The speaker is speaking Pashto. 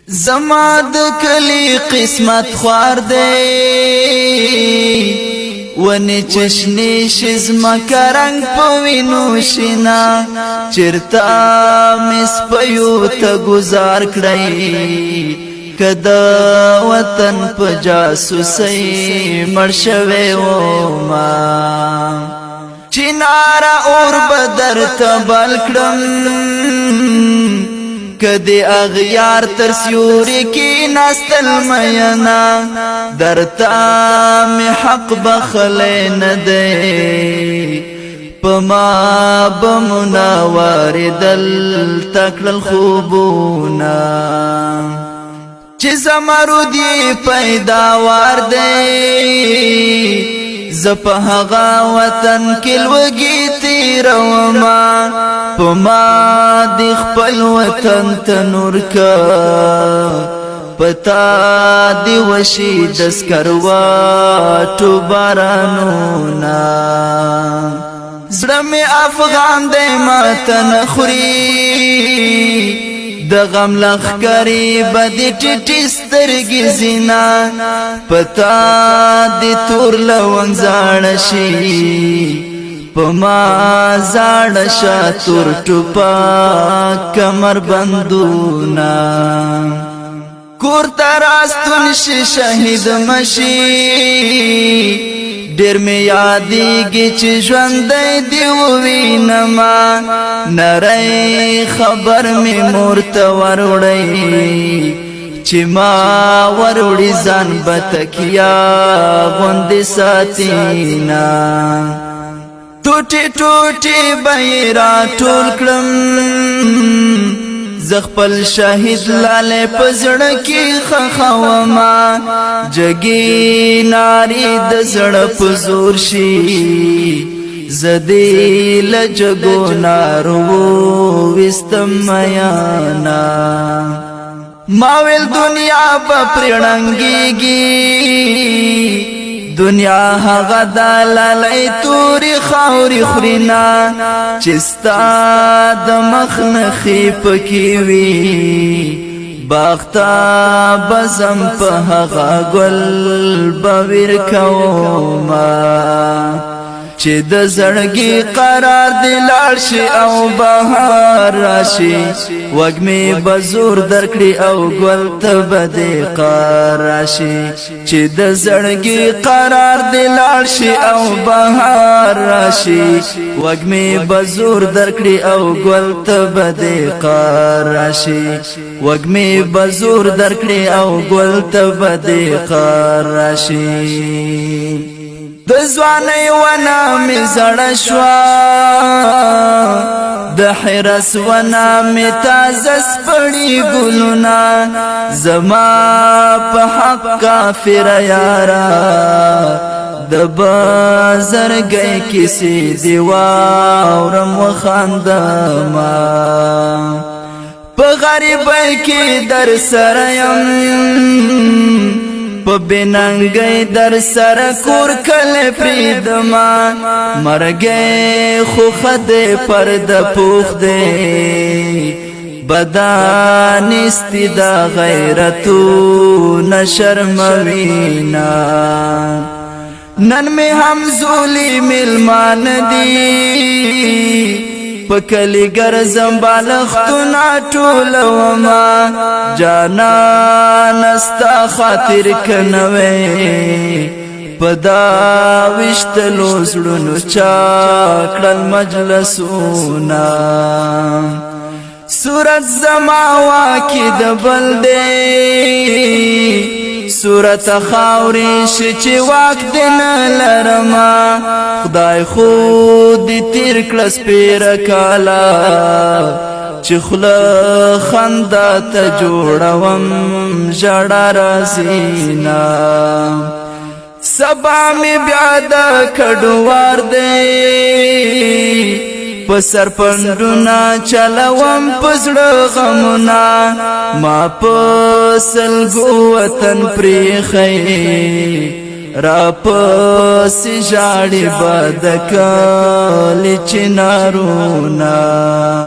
زما د کلی قسمت خوار دی ونی چشنی شزما کرنگ پوینو شینا چرتا مس پیو تا گزار کړی کدا وطن په جاسوسي مرشوي و ما چنارا اور بدر تبل کړم کدی اغیار تر سیوری کی نستل مینا درتا می حق بخلی نده پما بمناوار دل تکل خوبونا چی زمرودی پیداوار دی زپهغا وطن کلوگی تیروما پما دی خپل وطن تنور کا پتا دی وشی دسکروا تو بارانونا زړه می افغان دی ماتن خوري د غم لخکری بدی ټټی سترګې زینا پتا دی تور لونګ زاړه شي پما زاړه شاتور ټوپا کمر بندونا کور تراستون شي شهید مشي ډیر می یادېږي چې ژوند دی ووینما نری خبر می مورته وروړی چې ما وروړي ځان بتکیا غوندې ساتینا ټوټي ټوټي بیرا ټول کړم زخپل شهید لاله پزړه کې خخوما جګی ناری د زړه پزور شي زدی لجګو نارو وستم میانا ماویل دنیا په پرړنګيږي دنیا هغه دلالای توري خاوري خرینا چستا د مخنخي پکې وی باغتا بزم په هغه ګل بویر کوما چې د زړګي قرار دی لاړ شي او بهار راشي وګمې بزور درکړي او ګل ته بده قرار راشي چې د زړګي قرار دی لاړ شي او بهار راشي وګمې بزور درکړي او ګل ته بده قرار راشي وګمې بزور درکړي او ګل ته بده قرار راشي د ځواني ونا می زړه شوا د حرس ونا می تازه سپړی ګلونا زما په حق کافر یارا د بازرګي کیسې دی واورم وخاندما په غریبۍ کې در سره يم په بننګي در سره کور کله پریدما مرګي خو خده پرد پوخ دے بدن استدا غیرتو نشرموینا نن می هم زولی ملمان دی پکلی گرزم بالختنا ټولوما جانا نستا خاطر کنوي پدا وشتلو زړونو چاکړل مجلسونا صورت زماوا کې د بلدې صورت خاوري چې واک دین لرما خدای خود تیر کلس پیر کالا چې خلا خندا ته جوړوم جړا رازینا سبا می بیا د کډوار دی پسر پندونا چلوم پزړه غمنا ما پسلګو وطن پریخي را پس جاړي بد کال چنارونا